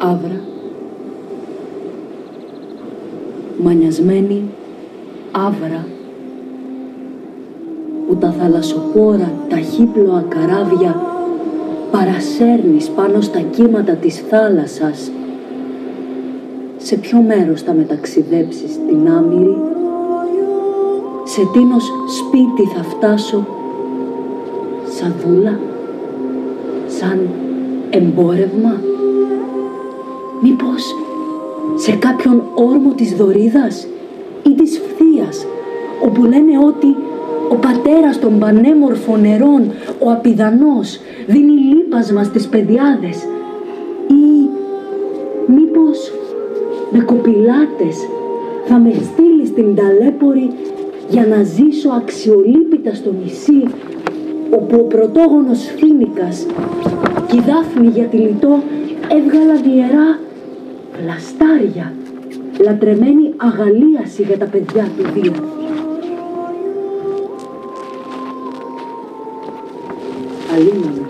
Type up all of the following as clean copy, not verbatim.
άβρα, μανιασμένη άβρα, που τα θαλασσοπόρα ταχύπλοα καράβια παρασέρνεις πάνω στα κύματα της θάλασσας. Σε ποιο μέρος θα μεταξιδέψεις την άμυρη, σε τίνος σπίτι θα φτάσω, σαν δούλα, σαν εμπόρευμα, μήπως σε κάποιον όρμο της Δωρίδας ή της Φθίας, όπου λένε ότι ο πατέρας των πανέμορφων νερών, ο Απιδανός, δίνει λίπασμα στις παιδιάδες, ή μήπως με κοπηλάτες θα με στείλει στην ταλέπορη για να ζήσω αξιολύπητα στο νησί, όπου ο πρωτόγονος Φοίνικας και η Δάφνη για τυλιτό έβγαλαν ιερά φλαστάρια, λατρεμένη αγαλίαση για τα παιδιά του δύο. Αλίμονο.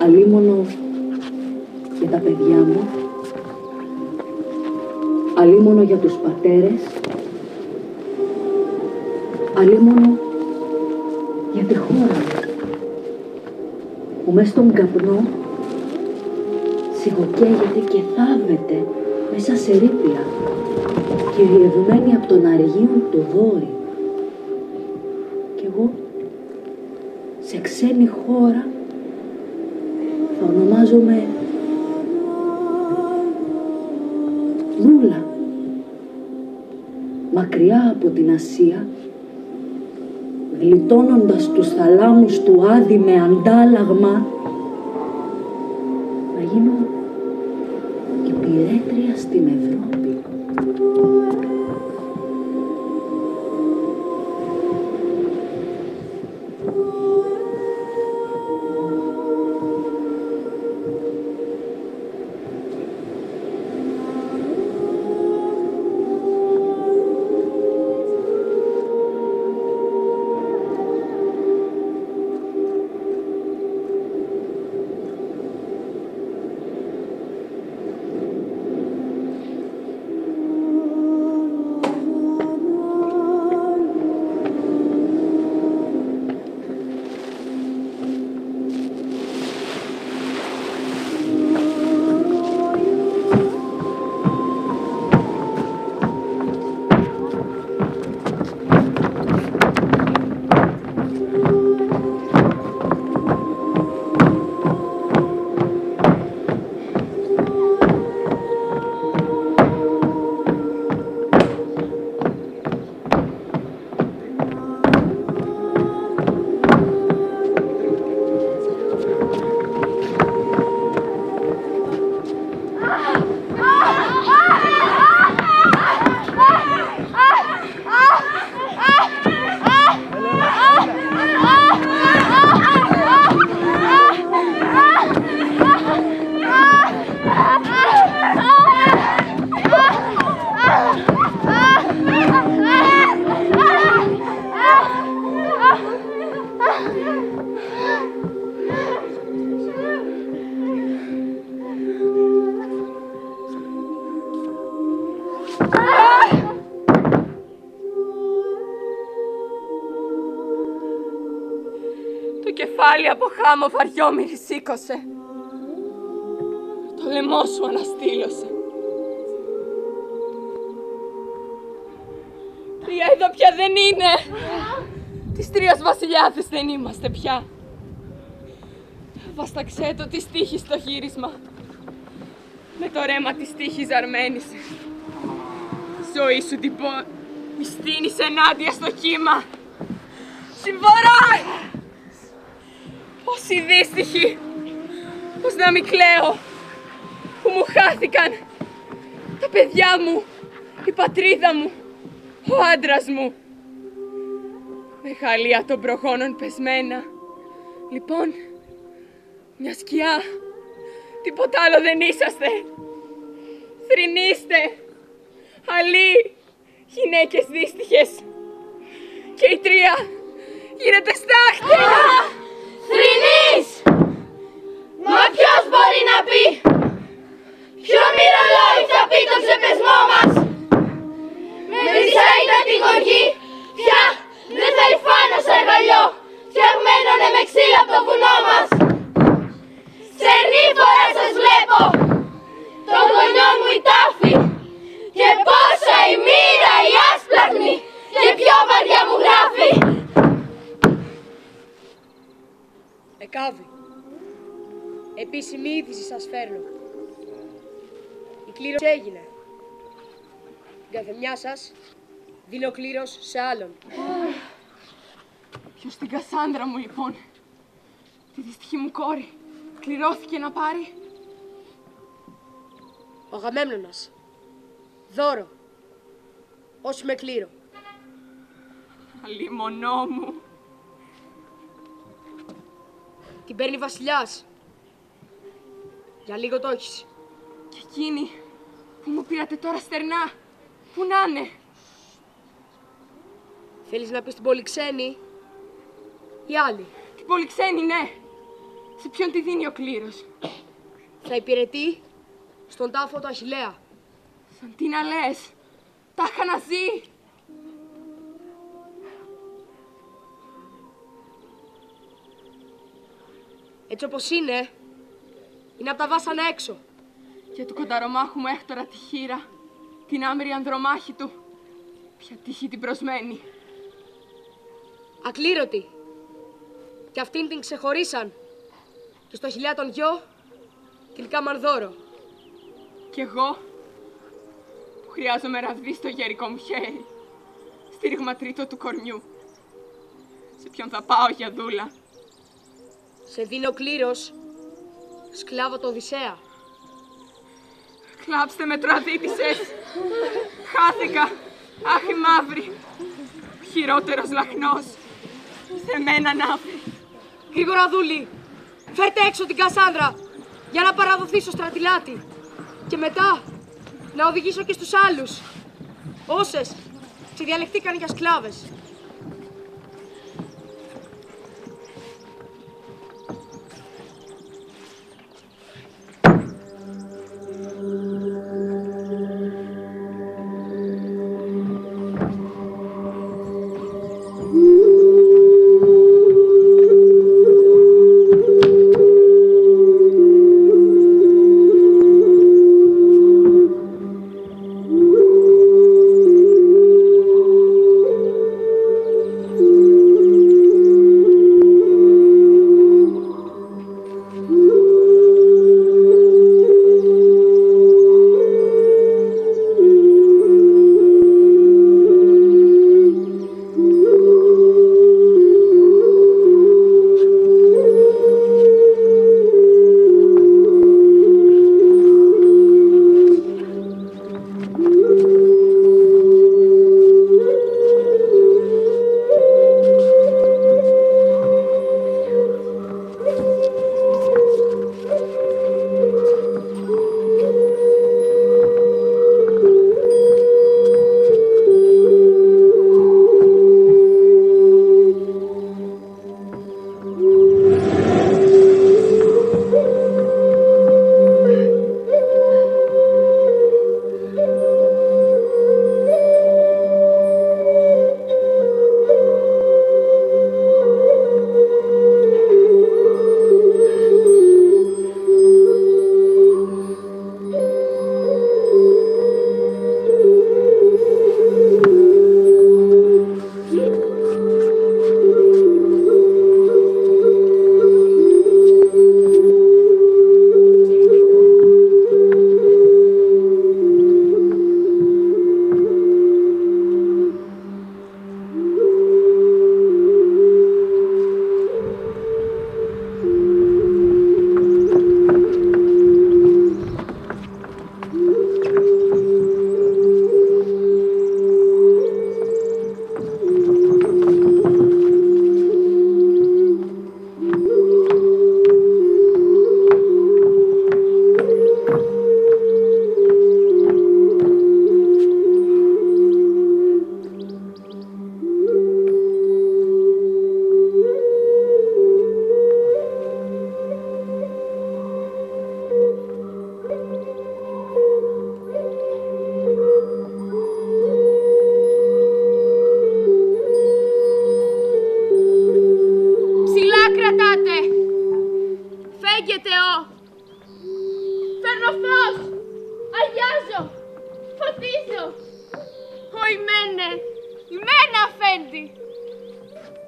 Αλίμονο για τα παιδιά μου. Αλίμονο για τους πατέρες. Αλίμονο για τη χώρα μου, που μες στον καπνό σιγοκαίγεται και θάβεται μέσα σε ρήπια, κυριευμένη από τον αργίον το δόρυ. Κι εγώ σε ξένη χώρα θα ονομάζομαι Δούλα. Μακριά από την Ασία, γλιτώνοντας τους θαλάμους του Άδη με αντάλλαγμα, να γίνω υπηρέτρια στην Ευρώπη. Το κεφάλι από χάμο βαριόμυρη σήκωσε. Το λαιμό σου αναστήλωσε. Τρία εδώ πια δεν είναι. Της τρίας βασιλιάδες δεν είμαστε πια. Βασταξέ το της τύχης στο γύρισμα. Με το ρέμα της τύχης αρμένησε. Ζωή σου την μυστήνεις ενάντια στο κύμα. Συμφορά! Πόσοι δύστιχοι, πώς να μην κλαίω, που μου χάθηκαν τα παιδιά μου, η πατρίδα μου, ο άντρας μου. Μεγαλεία των προγόνων πεσμένα. Λοιπόν, μια σκιά, τίποτα άλλο δεν είσαστε. Θρηνήστε, αλλοί, γυναίκες δύστιχες. Και η τρία γίνεται στάχτη. Θρηνείς! Μα ποιος μπορεί να πει Εκάβη. Επίσημη είδηση σας φέρνω. Η κλήρωση έγινε. Την καθεμιά σας δίνω κλήρος σε άλλον. Ποιος την Κασάνδρα μου, λοιπόν, τη δυστυχή μου κόρη, κληρώθηκε να πάρει? Ο Αγαμέμνονας. Δώρο. Όσοι με κλήρω. Αλίμονό μου. Την παίρνει βασιλιάς. Για λίγο το έχεις. Και εκείνη που μου πήρατε τώρα στερνά, πού να είναι? Θέλεις να πεις την Πολυξένη ή άλλη? Την Πολυξένη, ναι. Σε ποιον τη δίνει ο κλήρος? Θα υπηρετεί στον τάφο του Αχιλλέα. Σαν τι να λες, τα είχα να ζει. Έτσι όπως είναι από τα βάσανα έξω. Και του κονταρομάχου μου Έκτορα τη χείρα, την άμερη ανδρομάχη του, ποια τύχη την προσμένει. Ακλήρωτη. Και αυτήν την ξεχωρίσαν. Και στο Αχιλλέα τον γιο, κυλικά μανδώρο. Κι εγώ, που χρειάζομαι ραβδί στο γερικό μου χέρι, στήριγμα τρίτο του κορμιού. Σε ποιον θα πάω για δούλα? Σε δίνω κλήρος, σκλάβο του Οδυσσέα. Κλάψτε με, τροαδίτησες. Χάθηκα. Αχ, η μαύρη. Ο χειρότερος λαχνός. Σε μένα να βρει. Γρήγορα, δούλη. Φέρτε έξω την Κασάνδρα για να παραδοθεί στο στρατιλάτη. Και μετά να οδηγήσω και στους άλλους. Όσες ξεδιαλεχτήκαν για σκλάβες.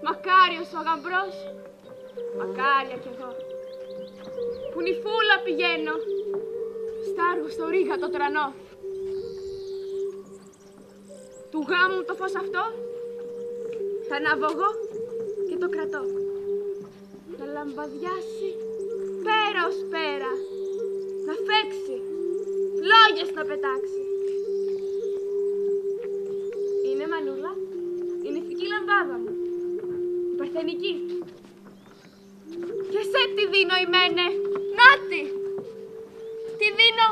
Μακάριος ο γαμπρός Μακάρια κι εγώ. Που νυφούλα πηγαίνω. Στάργω στο ρίγα το τρανό. Του γάμου το φως αυτό θα ανάβω εγώ και το κρατώ. Να λαμπαδιάσει πέρα ως πέρα. Να φέξει, φλόγες να πετάξει. Είναι Μανούλα, η νηφική λαμπάδα μου, η παρθενική. Και σε τη δίνω η μένε, νάτι! Τη δίνω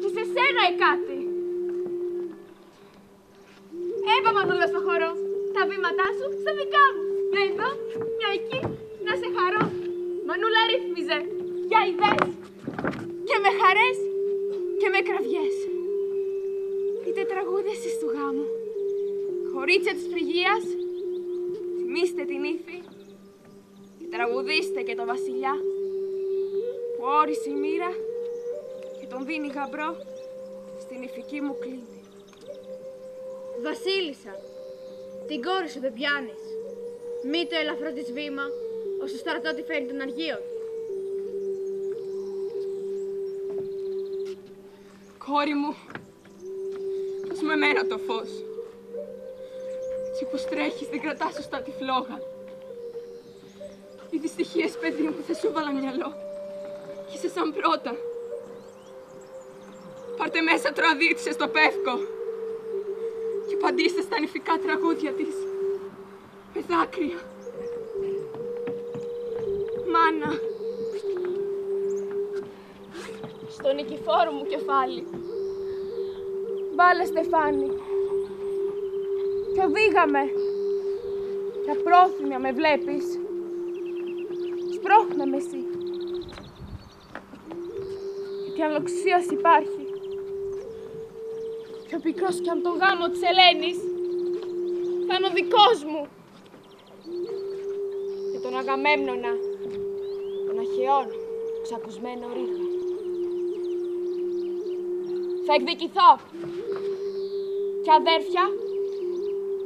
και σε σένα η κάτι. Έπα Μανούλα στο χώρο, τα βήματά σου στα δικά μου. Μια εδώ, μια εκεί, να σε χαρώ. Μανούλα ρύθμιζε, για ιδές. Και με χαρές και με κραυγές. Πείτε τραγούδες εσείς του γάμου. Χωρίτσια της Φρυγίας, θυμίστε την ύφη και τραγουδίστε και το βασιλιά που όρισε η μοίρα και τον δίνει γαμπρό στην ηφική μου κλίνη. Βασίλισσα, την κόρη σου δεν πιάνεις. Μη το ελαφρό της βήμα, όσο στρατώτη φέρει τον αργείο του. Κόρη μου, δώσ' μου εμένα το φως. Έτσι πως τρέχεις δεν κρατάς σωστά τη φλόγα. Οι δυστυχίες, παιδί μου, δεν σου βάλαν μυαλό. Κι είσαι σαν πρώτα. Πάρτε μέσα τροαδίτησε στο πεύκο και απαντήστε στα νηφικά τραγούδια της με δάκρυα. Μάνα, στο νικηφόρο μου κεφάλι βάλε στεφάνι κι οδήγαμε για πρόθυμια με βλέπεις. Σπρώχνε με εσύ, γιατί αν λοξίας υπάρχει, πιο πικρός κι αν τον γάμο της Ελένης θα είναι ο δικός μου. Και τον Αγαμέμνονα, τον Αχαιών, ξακουσμένο ρίγα. Θα εκδικηθώ και αδέρφια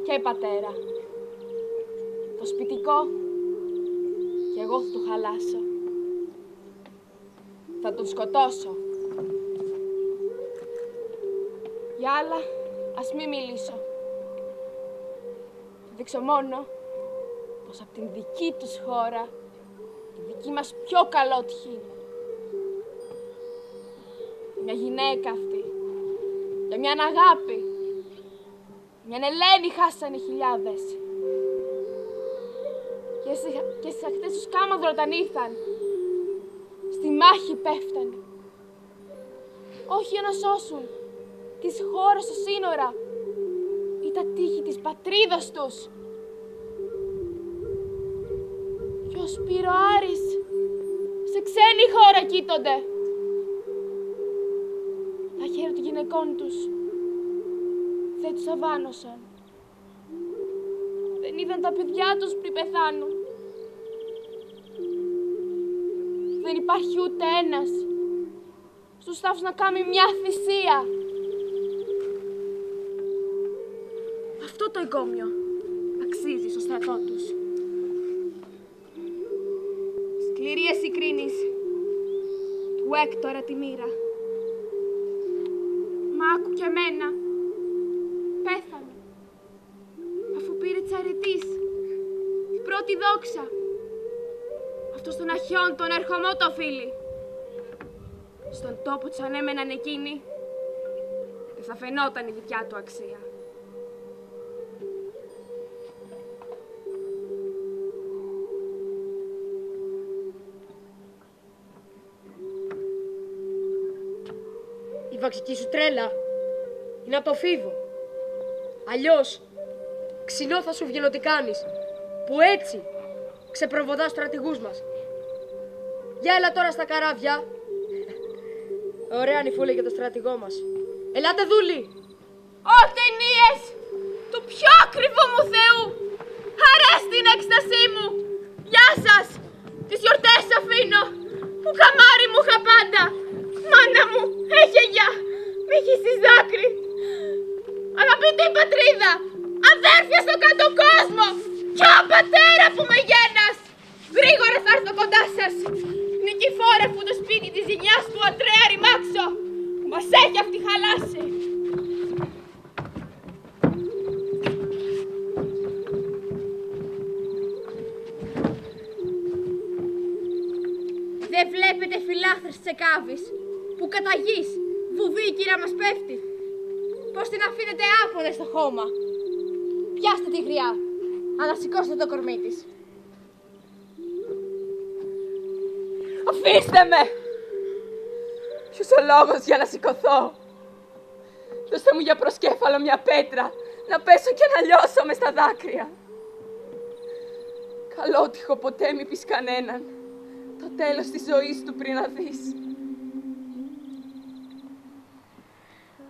και πατέρα. Το σπιτικό κι εγώ θα του χαλάσω. Θα τον σκοτώσω. Για άλλα, ας μη μιλήσω. Θα δείξω μόνο πως απ' την δική τους χώρα η δική μας πιο καλότυχη είναι. Μια γυναίκα αυτή, για μια αγάπη, μια Ελένη χάσανε χιλιάδες. Και στις ακτές τους Κάμανδρο όταν ήρθαν, στη μάχη πέφτανε. Όχι για να σώσουν τις χώρες στο σύνορα ή τα τείχη της πατρίδας τους. Κι ο Σπυροάρης σε ξένη χώρα κοίτονται. Τα χέρια των γυναικών τους δεν τους αβάνωσαν. Δεν είδαν τα παιδιά τους πριν πεθάνουν. Δεν υπάρχει ούτε ένας στους τάφους να κάνει μια θυσία. Αυτό το εγκόμιο αξίζει στο στρατό τους. Σκληρή εσύ κρίνεις του Έκτορα τη μοίρα. Μα άκου κι εμένα, πέθανε αφού πήρε της αρετής την πρώτη δόξα. Αυτός των Αχαιών τον ερχομό το οφείλει. Στον τόπο τους ανέμεναν εκείνοι, δεν θα φαινόταν η δικιά του αξία. Η βαξική σου τρέλα είναι από το φίβο. Αλλιώς, ξινό θα σου βγαίνει ότι κάνεις, που έτσι ξεπροβοδάς τους στρατηγούς μας. Για έλα τώρα στα καράβια. Ωραία νυφούλη για το στρατηγό μας. Ελάτε δούλοι. Ω ταινίες του πιο ακριβού μου Θεού, χαρές την έκστασή μου. Γεια σας, τις γιορτές αφήνω, που καμάρι μου είχα πάντα. Μάνα μου, έχει γεια, μη χύσεις δάκρυ. Αγαπητή πατρίδα, αδέρφια στο κάτω κόσμο, κι ο πατέρα που με γένας, Αθήνας, νικηφόρε που το σπίτι της γενιάς του Αντρέα Ρημάξο μας έχει αυτή χαλάσει. Δεν βλέπετε φυλάχτρες της Εκάβης που κατά γης βουβή η κύρα μας πέφτει. Πώς την αφήνετε άποδε στο χώμα. Πιάστε τη γριά, ανασηκώστε το κορμί της. Αφήστε με! Ποιος ο λόγος για να σηκωθώ? Δώστε μου για προσκέφαλο μια πέτρα, να πέσω και να λιώσω μες στα δάκρυα. Καλότυχο ποτέ μη πεις κανέναν το τέλος της ζωής του πριν να δεις.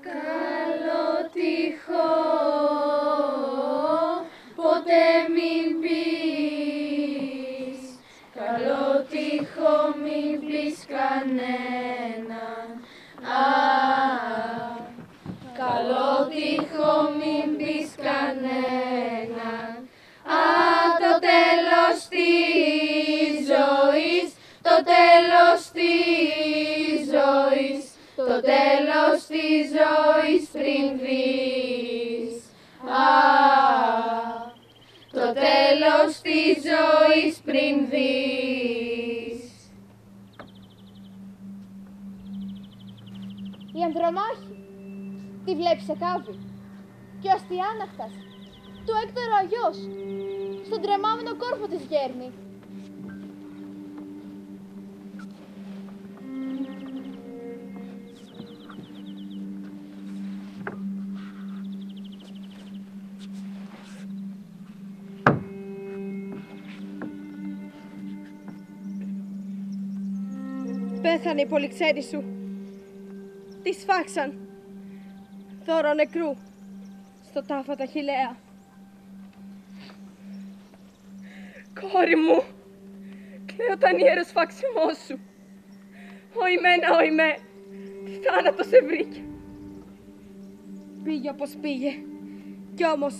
Καλότυχο ποτέ μην πεις, καλότυχο μην πεις κανέναν. Καλότυχο μην πεις κανέναν. Το τέλος της ζωής, το τέλος της ζωής, το τέλος της ζωής πριν δεις. Το τέλος της ζωής πριν δεις. Η Ανδρομάχη, τη βλέπεις Εκάβη, και ο Αστιάναχτας, του Έκτορα ο γιος, στον τρεμάμενο κόρφο της γέρνει. Πέθανε η πολυξένη σου. Τη σφάξαν. Δώρο νεκρού στο τάφο τα Χιλέα. Κόρη μου, κλαίω τον ιερό σφάξιμό σου. Οημένα, οημέ, τι θάνατο σε βρήκε. Πήγε όπως πήγε, κι όμως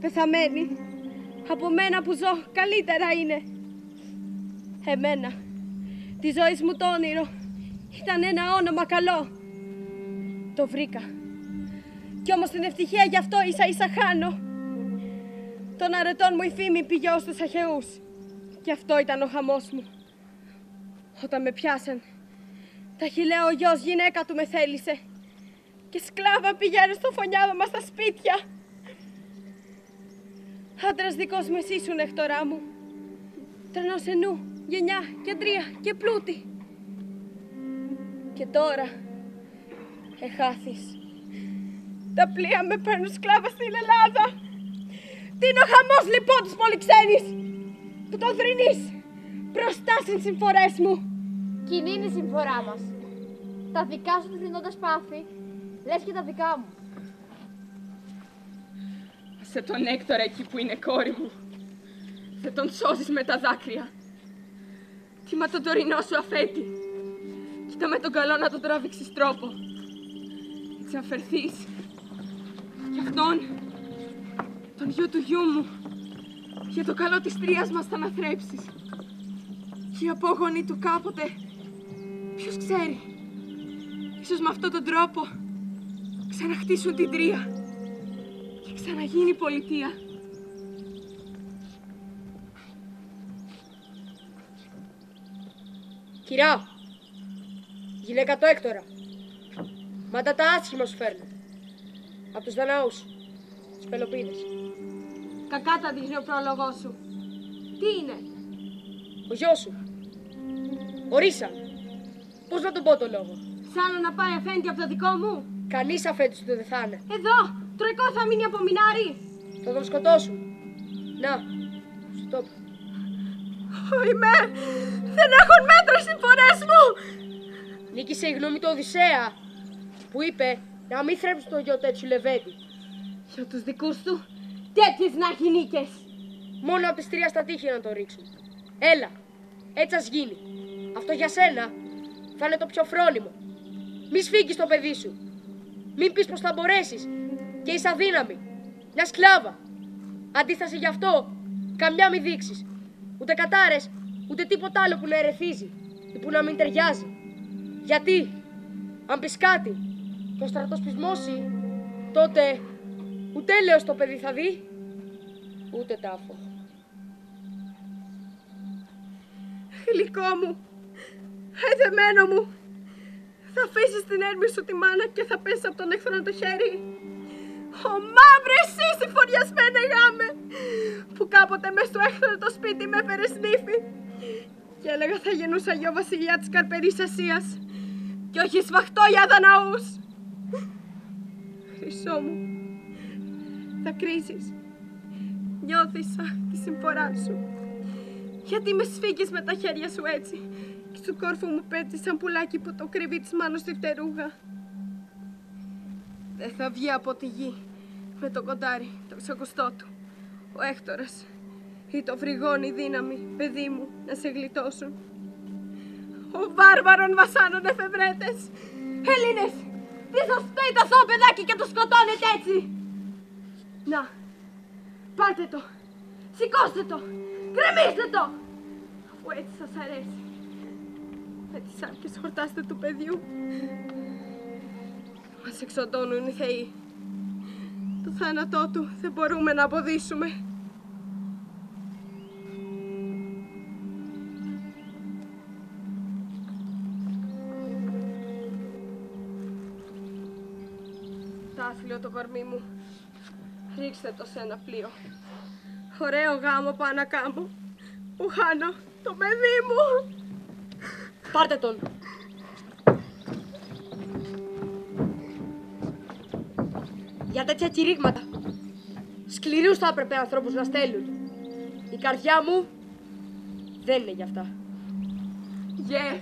πεθαμένη, από μένα που ζω καλύτερα είναι. Εμένα, τη ζωή μου το όνειρο ήταν ένα όνομα καλό. Το βρήκα. Κι όμως την ευτυχία γι' αυτό ίσα ίσα χάνω. Των αρετών μου η φήμη πήγε ως τους Αχαιούς. Κι αυτό ήταν ο χαμός μου. Όταν με πιάσαν, τα Χιλέα ο γιος γυναίκα του με θέλησε. Και σκλάβα πηγαίνω στο φωνιάδο μας στα σπίτια. Άντρας δικός μου εσύ ήσουν, Έκτορά μου. Τρανός ενού, γενιά, κεντρία και πλούτη. Και τώρα εχάθης. Τα πλοία με παίρνουν σκλάβα στην Ελλάδα. Τι είναι ο χαμός λοιπόν της πολυξένης που τον θρηνείς μπροστά στις συμφορές μου. Κοινή είναι η συμφορά μας. Τα δικά σου θρηνώντας πάθη, λες και τα δικά μου. Σε τον Έκτορα εκεί που είναι, κόρη μου. Δεν τον σώζεις με τα δάκρυα. Τίμα τον τωρινό σου αφέτη. Κοίτα με τον καλό να τον τραβήξεις τρόπο. Έτσι αν φερθείς κι αυτόν, τον γιο του γιού μου, για το καλό της τρίας μας θα αναθρέψεις. Και οι απόγονοι του κάποτε, ποιος ξέρει, ίσως με αυτόν τον τρόπο ξαναχτίσουν την τρία και ξαναγίνει πολιτεία. Κυρά, γυναίκα το Έκτορα, μάτα τα άσχημα σου φέρνω. Απ' τους Δαναούς, τους Πελοπίδες. Κακά τα δείχνει ο πρόλογός σου. Τι είναι? Ο γιος σου. Ορίσα. Πώς να τον πω το λόγο? Σαν να πάει αφέντη από το δικό μου. Κανείς αφέντης του δεν θα είναι. Εδώ, τροϊκό θα μείνει από μινάρι. Θα τον σκοτώσουν. Να, σου το είπα. Είμαι! Δεν έχουν μέτρα συμφορές μου! Νίκησε η γνώμη του Οδυσσέα, που είπε να μην θρέψει το γιο τέτοιου λεβέντη. Για τους δικούς του, τέτοιες να έχει νίκες. Μόνο από τις τρία στα τείχη να το ρίξουν. Έλα, έτσι ας γίνει. Αυτό για σένα θα είναι το πιο φρόνιμο. Μη σφίγγεις το παιδί σου. Μην πεις πως θα μπορέσεις και είσαι αδύναμη. Μια σκλάβα. Αντίσταση γι' αυτό, καμιά μη δείξεις. Ούτε κατάρες, ούτε τίποτα άλλο που να ερεθίζει ή που να μην ταιριάζει. Γιατί, αν πεις κάτι και ο στρατός πεισμώσει, τότε ούτε έλεος το παιδί θα δει, ούτε τάφο. Γλυκό μου, εδεμένο μου, θα αφήσεις την έρμη σου τη μάνα και θα πέσεις από τον εχθρό το χέρι. Ω μαύρε εσύ συμφωριασμένε γάμε, που κάποτε μες στο έχθρο το σπίτι με έφερες νύφη και έλεγα θα γεννούσα γιο βασιλιά της Καρπερής Ασίας και όχι σφαχτό για Δαναούς. Χρυσό μου, θα κρίζεις, νιώθεις τη συμφορά σου. Γιατί με σφίγγεις με τα χέρια σου έτσι και στο κόρφο μου πέτσεις σαν πουλάκι που το κρύβει της μάνος στη φτερούγα. Δεν θα βγει από τη γη με το κοντάρι, το ξακουστό του, ο Έκτορας ή το φρυγόνι δύναμη, παιδί μου, να σε γλιτώσουν. Ο βάρβαρων βασάνων εφευρέτες, Έλληνες, τι σας φταίει το αθώο παιδάκι και το σκοτώνετε έτσι. Να, πάρτε το, σηκώστε το, γκρεμίστε το, αφού έτσι σας αρέσει. Με τις άρκες χορτάστε του παιδιού. Μας εξοντώνουν οι θεοί. Το θάνατό του δεν μπορούμε να αποδείσουμε. Τάφλιο το κορμί μου. Ρίξτε το σε ένα πλοίο. Ωραίο γάμο πάω να κάνω. Που χάνω το παιδί μου. Πάρτε τον. Για τέτοια κηρύγματα, σκληρούς θα έπρεπε ανθρώπους να στέλνουν. Η καρδιά μου δεν είναι γι' αυτά. Γε!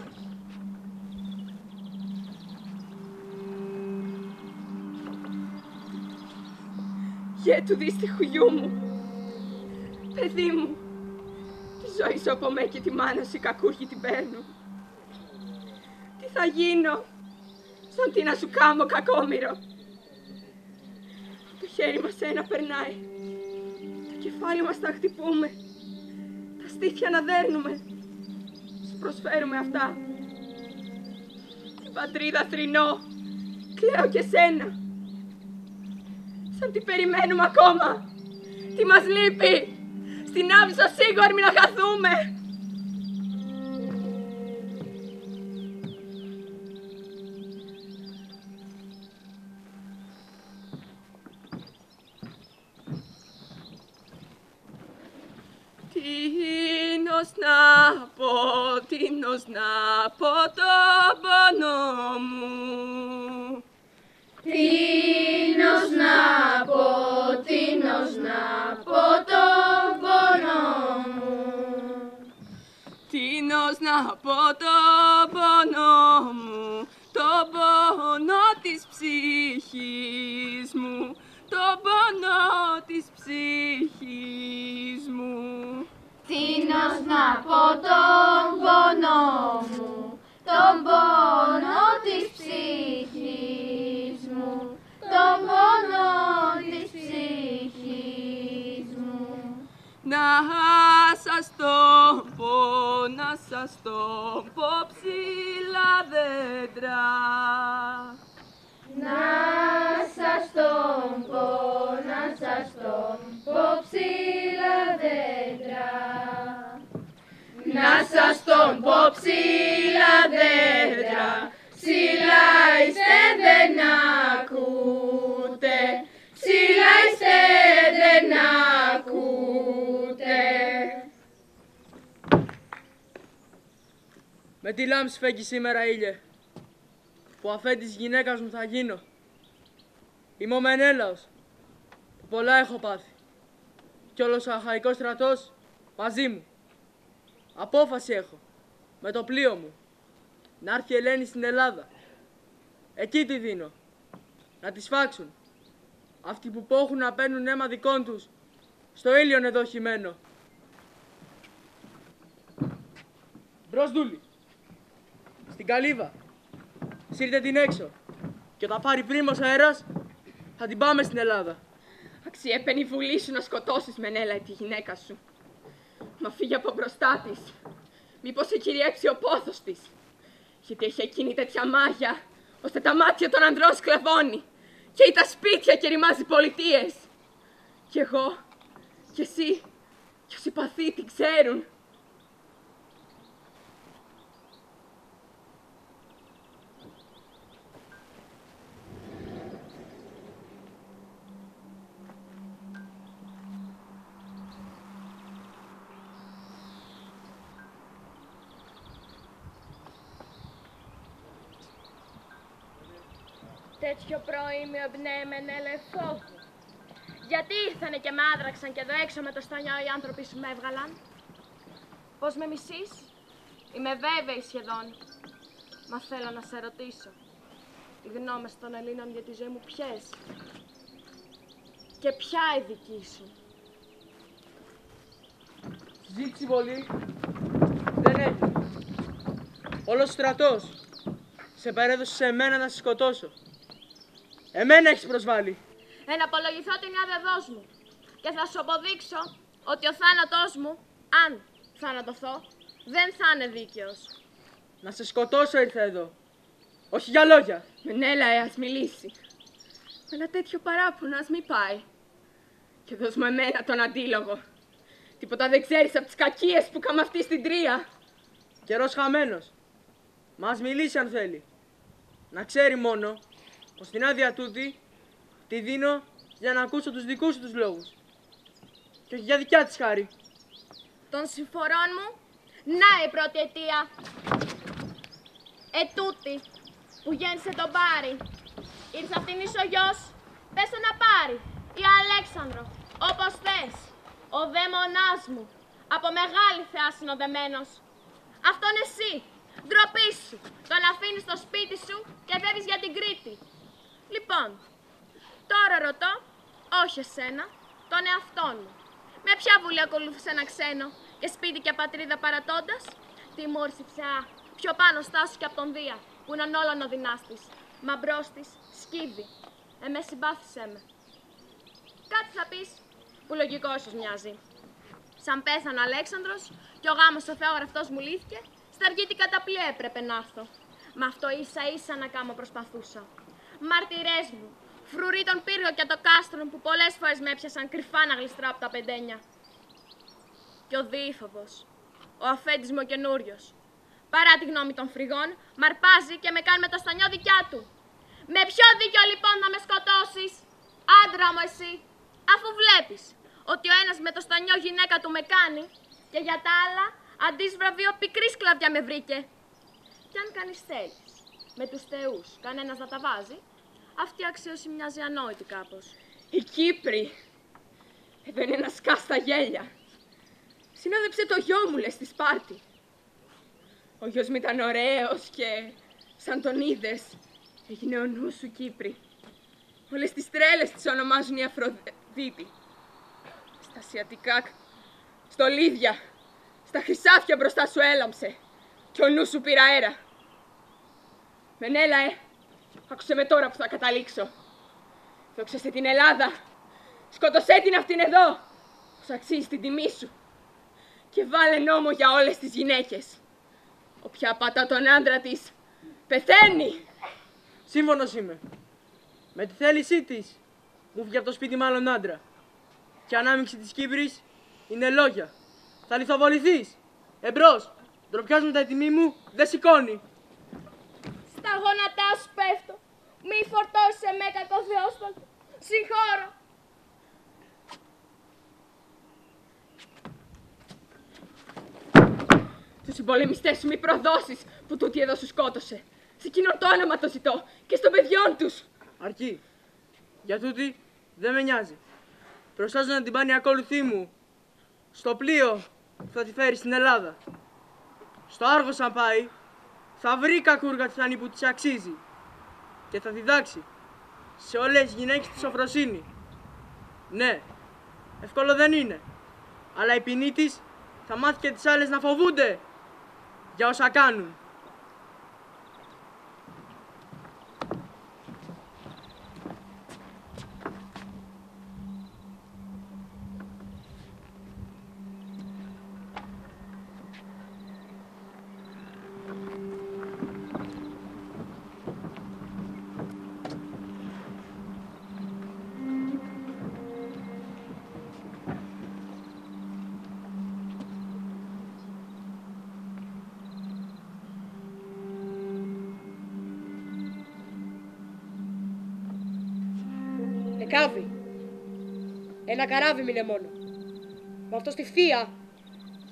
Γε του δύστιχου γιού μου, παιδί μου, τη ζωή σου από μέ και τη μάνα σου οι κακούργοι την παίρνουν. Τι θα γίνω, σαν τι να σου κάμω κακόμοιρο. Το χέρι μας ένα περνάει, το κεφάλι μας τα χτυπούμε, τα στήθια να δέρνουμε, σου προσφέρουμε αυτά. Την πατρίδα θρηνώ, κλαίω και σένα, σαν τι περιμένουμε ακόμα, τι μας λείπει, στην Άβυσσο σύγχορμη να χαθούμε. Τίνος να πω το πόνο μου. Τίνος να πω το πόνο μου. Τίνος να πω το πόνο μου, το πόνο της ψυχής μου, το πόνο της ψυχής μου. Τίνος να πω τον πόνο μου, τον πόνο της ψυχής μου, τον πόνο της ψυχής μου. Να σας τον πω ψηλά δέντρα. Να σας τον πω ψηλά δέντρα. Να σας τον πω ψηλά δέντρα, ψηλά είστε δεν ακούτε, ψηλά είστε δεν ακούτε. Με τι λάμψη φέγγει σήμερα ήλιε, που αφέντης γυναίκας μου θα γίνω. Είμαι ο Μενέλαος, που πολλά έχω πάθει, κι όλος ο αχαϊκός στρατός μαζί μου. Απόφαση έχω, με το πλοίο μου, να έρθει η Ελένη στην Ελλάδα. Εκεί τη δίνω, να τη σφάξουν. Αυτοί που πόχουν να παίρνουν αίμα δικών τους, στο ήλιον εδώ χυμένο. Μπρος δούλη, στην καλύβα, σύρτε την έξω και όταν πάρει πρίμος αέρας, θα την πάμε στην Ελλάδα. Αξιέπαινη βουλή σου να σκοτώσεις Μενέλα τη γυναίκα σου. Μα φύγε από μπροστά της. Μήπως σε κυριεύσει ο πόθος της. Γιατί έχει εκείνη τέτοια μάγια, ώστε τα μάτια των ανδρών σκλαβώνει. Καίει τα σπίτια και ρημάζει πολιτείες. Κι εγώ, κι εσύ, κι όσοι παθοί την ξέρουν. Τέτοιο προήμιο εμπνέεμενε ελεφόβου. Γιατί ήρθανε και με άδραξαν και εδώ έξω με το στανιό οι άνθρωποι σου με έβγαλαν. Πώς με μισείς? Είμαι βέβαιη σχεδόν. Μα θέλω να σε ρωτήσω. Οι γνώμες των Ελλήνων για τη ζωή μου ποιες? Και ποια η δική σου? Ζήτηση πολύ δεν έχει. Όλος ο στρατός σε παρέδωσε σε μένα να σε σκοτώσω. Εμένα έχεις προσβάλει. Εναπολογηθώ την άδεδός μου και θα σου αποδείξω ότι ο θάνατός μου, αν θανατωθώ, δεν θα είναι δίκαιος. Να σε σκοτώσω ήρθα εδώ. Όχι για λόγια. Μενέλα, ας μιλήσει. Με ένα τέτοιο παράπονο ας μη πάει. Και δώσ' μου εμένα τον αντίλογο. Τίποτα δεν ξέρεις από τις κακίες που είχαμε αυτή στην Τρία. Καιρός χαμένος. Μα ας μιλήσει αν θέλει. Να ξέρει μόνο πως την άδεια τούτη τη δίνω για να ακούσω τους δικούς σου τους λόγους. Και όχι για δικιά της χάρη. Των συμφορών μου, να η πρώτη αιτία. Ετούτη που γέννησε τον Πάρη. Ήρθε αυτήν εις ο γιος, πες το να πάρει. Ή Αλέξανδρο, όπως θες. Ο δαίμονάς μου, από μεγάλη θεά συνοδεμένος. Αυτόν εσύ, ντροπή σου, τον αφήνεις στο σπίτι σου και φεύγεις για την Κρήτη. Λοιπόν, τώρα ρωτώ, όχι εσένα, τον εαυτόν μου. Με ποια βουλή ακολούθησε ένα ξένο και σπίτι και πατρίδα παρατώντας? Τι μου ήρθε πια, πιο πάνω στάσου και από τον Δία, που είναι όλον ο δυνάστης. Μα μπρος της, σκύβει. Εμέ συμπάθησέ με. Κάτι θα πεις, που λογικό ίσως μοιάζει. Σαν πέθανε ο Αλέξανδρος και ο γάμος ο θεόγραφτός μου λύθηκε, στα αργή την καταπλή έπρεπε να έρθω. Μα αυτό ίσα ίσα να κάνω προσπαθούσα. Μαρτυρές μου, φρουροί των πύργων και το κάστρο που πολλές φορές με έπιασαν κρυφά να γλιστρώ από τα πεντένια. Και ο Διήφοβος, ο αφέντης μου ο καινούριος, παρά τη γνώμη των φρυγών, μ' αρπάζει και με κάνει με το στανιό δικιά του. Με ποιο δίκιο λοιπόν να με σκοτώσεις, άντρα μου εσύ, αφού βλέπεις ότι ο ένας με το στανιό γυναίκα του με κάνει και για τα άλλα αντί βραβείο πικρή σκλαβιά με βρήκε. Κι αν κανείς θέλεις, με τους θεούς κανένας να τα βάζει, αυτή η αξίωση μοιάζει ανόητη κάπως. Η Κύπρη. Εδώ είναι ένα σκάστα γέλια. Συνόδεψε το γιο μου, λες, στη Σπάρτη. Ο γιος μου ήταν ωραίος και σαν τον είδες, έγινε ο νους σου Κύπρη. Όλες τις τρέλες τις ονομάζουν η Αφροδίτη. Στα ασιατικά στολίδια, στα χρυσάφια μπροστά σου έλαμψε και ο νους σου πήρε αέρα. Μενέλα, άκουσε με τώρα που θα καταλήξω. Δόξασε την Ελλάδα, σκότωσέ την αυτήν εδώ, πως αξίζει την τιμή σου. Και βάλε νόμο για όλες τις γυναίκες. Όποια πατά τον άντρα της, πεθαίνει. Σύμφωνος είμαι. Με τη θέλησή της, μου βγει από το σπίτι μάλλον άντρα. Και η ανάμειξη της Κύπρης είναι λόγια. Θα λιθοβοληθείς. Εμπρός. Ντροπιάς με τα τιμή μου δεν σηκώνει. Στα γόνατά σου πέφτω. Μη φορτώσεις με κακό θεόσπαλτο. Συγχώρω. Τους συμπολεμιστές σου μη προδώσεις που τούτη εδώ σου σκότωσε. Σε εκείνον το όνομα το ζητώ και στον παιδιών τους. Αρκεί. Για τούτη δεν με νοιάζει. Προστάζω να την πάνε οι ακόλουθοί μου στο πλοίο που θα τη φέρει στην Ελλάδα. Στο Άργος αν πάει, θα βρει κακούργα τη θανή που της αξίζει και θα διδάξει σε όλες τις γυναίκες τη σοφροσύνη. Ναι, εύκολο δεν είναι, αλλά η ποινή της θα μάθει και τις άλλες να φοβούνται για όσα κάνουν. Εκάβει. Ένα καράβι μείνε μόνο. Με αυτό στη Θεία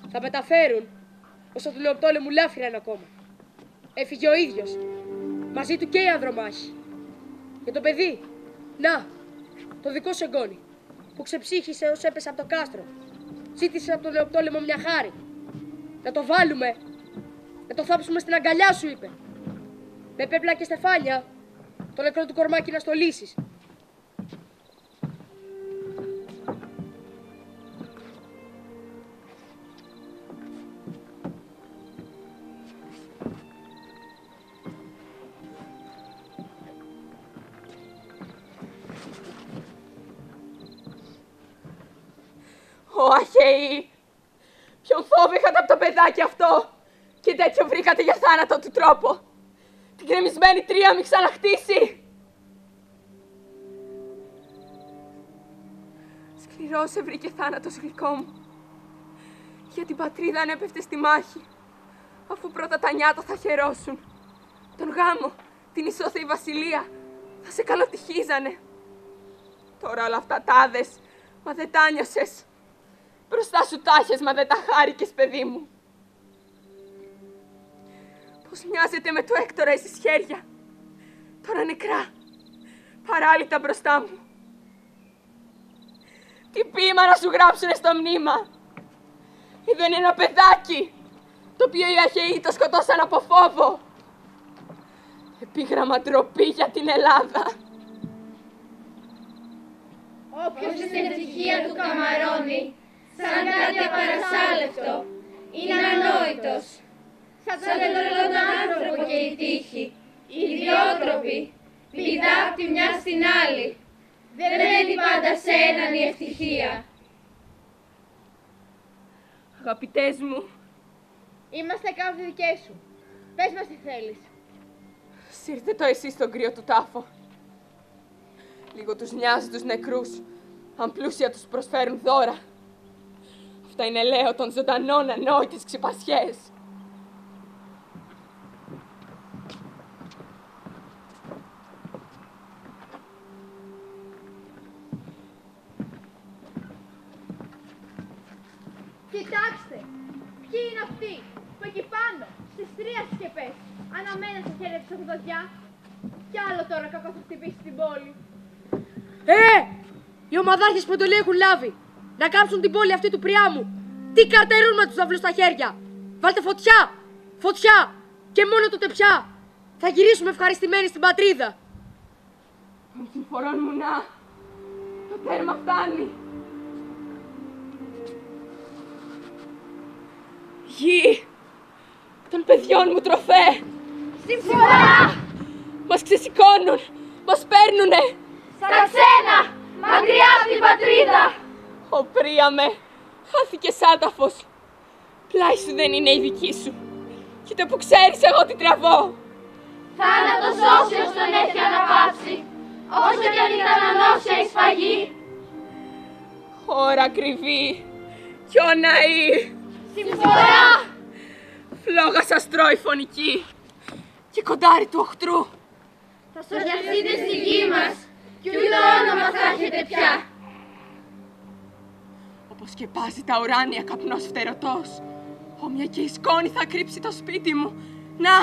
θα μεταφέρουν όσο του Λεοπτόλεμου λάφυρα είναι ακόμα. Έφυγε ο ίδιος. Μαζί του και οι ανδρομάχοι. Και το παιδί, να, το δικό σου εγγόνι, που ξεψύχησε ως έπεσε από το κάστρο. Ζήτησε από τον Λεοπτόλεμο μια χάρη. Να το βάλουμε, να το θάψουμε στην αγκαλιά σου, είπε. Με πέπλα και στεφάνια, το νεκρό του κορμάκι να στολίσεις. Ω Αχαιοί, ποιον φόβο είχατε από το παιδάκι αυτό και τέτοιο βρήκατε για θάνατο του τρόπο. Την κρεμισμένη τρία μη ξαναχτίσει. Σκληρό σε βρήκε θάνατος, γλυκό μου. Για την πατρίδα ανέπεφτε στη μάχη, αφού πρώτα τα νιάτα θα χαιρόσουν. Τον γάμο, την ισόθεη βασιλεία, θα σε καλοτυχίζανε. Τώρα όλα αυτά τάδες, μα δεν τα νιώσες. Μπροστά σου τάχες, μα δεν τα χάρηκες, παιδί μου. Πώς μοιάζετε με του Έκτορα εσείς χέρια, τώρα νεκρά, παράλυτα μπροστά μου. Τι ποίημα να σου γράψουνε στο μνήμα. Δεν είναι ένα παιδάκι, το οποίο οι Αχαιοί το σκοτώσαν από φόβο. Επίγραμμα ντροπή για την Ελλάδα. Όποιος στην ευτυχία του καμαρώνει, σαν κάτι απαρασάλευτο, είναι ανόητος. Σαν τον άνθρωπο και η τύχη, ιδιότροποι, πηδά από τη μια στην άλλη. Δεν μένει πάντα σε έναν η ευτυχία. Αγαπητές μου, Είμαστε κάποιοι δικές σου. Πες μας τι θέλεις. σύρτε το εσύ στον κρύο του τάφο. Λίγο τους νοιάζει τους νεκρούς, αν πλούσια τους προσφέρουν δώρα. Αυτά είναι, λέω, των ζωντανών ανόητες ξυπασιές. Κοιτάξτε, ποιοι είναι αυτοί που εκεί πάνω, στις τρία σκεπές, αναμένουν στα χέρια της οχδοδιά. Κι άλλο τώρα κακό θα χτυπήσει την πόλη. Οι ομαδάρχες που εντολή έχουν λάβει να κάψουν την πόλη αυτή του Πριάμου. Τι καρτερούν με τους αυλούς στα χέρια. Βάλτε φωτιά, φωτιά και μόνο τότε πια θα γυρίσουμε ευχαριστημένοι στην πατρίδα. Των συμφορών μου να, το τέρμα φτάνει. Γη των παιδιών μου τροφέ. Συμφορά! Μας ξεσηκώνουν, μας παίρνουνε. Στα ξένα! Μακριά από την πατρίδα! Ω Πρίαμε, χάθηκες άταφος. Πλάι σου δεν είναι η δική σου. Κοίτα που ξέρεις εγώ τι τραβώ. Θάνατος όσιος τον έχει αναπαύσει, όσο κι αν ήταν ανώσια η σφαγή. Ώρα ακριβή κι ο ναή. Συμφορά! Φλόγα σας τρώει φωνική και κοντάρι του οχτρού. Θα σογιαστείτε στη γη μας κι ούτε όνομα θα έχετε πια. Όπως σκεπάζει τα ουράνια καπνός φτερωτός, όμοια και η σκόνη θα κρύψει το σπίτι μου. Να!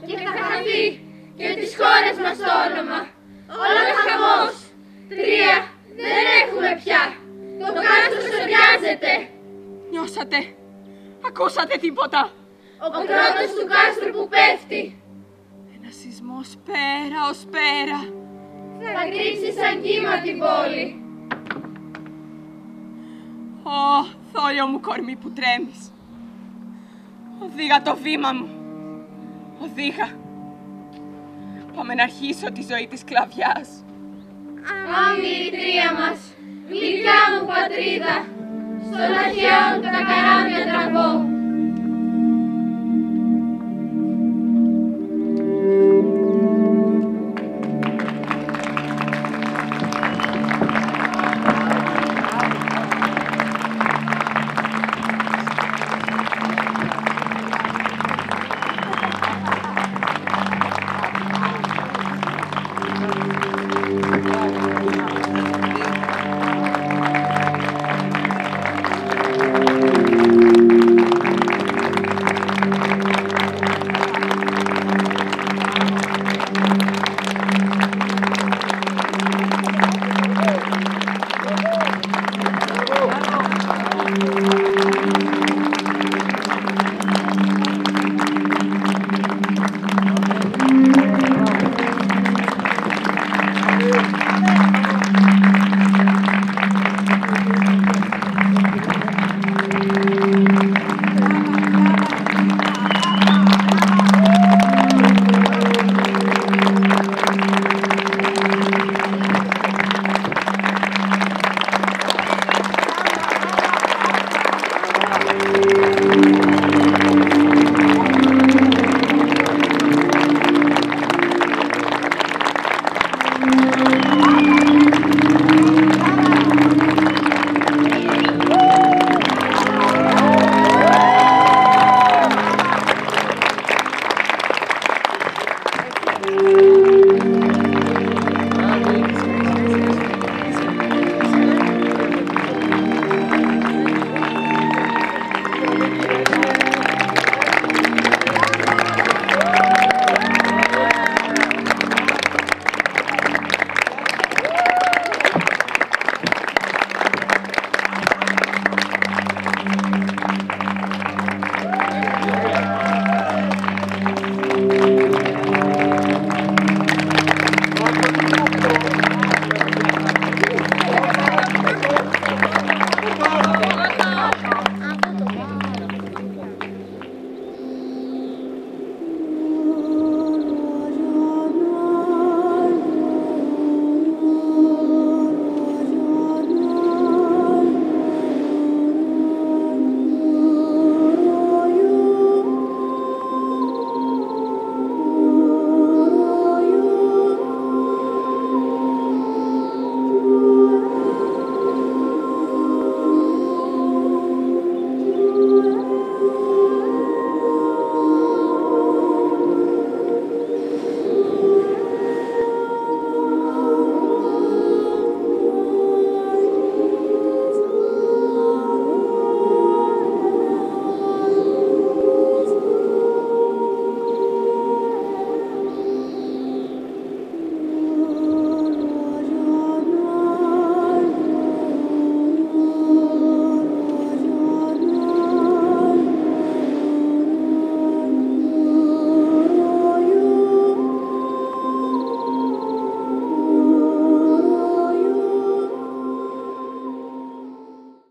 Και θα χαθεί και της χώρας μας το όνομα. Όλα χαμός. Τρία δεν έχουμε πια. Το κάστρο σωριάζεται. Νιώσατε, ακούσατε τίποτα. Ο κρότος του κάστρου που πέφτει. Ένα σεισμός πέρα ως πέρα. Θα κρύψει σαν κύμα την πόλη. Ω, θόλιο μου κορμί που τρέμεις. Οδήγα το βήμα μου. Οδήγα. Πάμε να αρχίσω τη ζωή της σκλαβιάς. Άμυλη τρία μας, γλυκιά μου πατρίδα, στον αρχαίον τα καράβια τραβώ.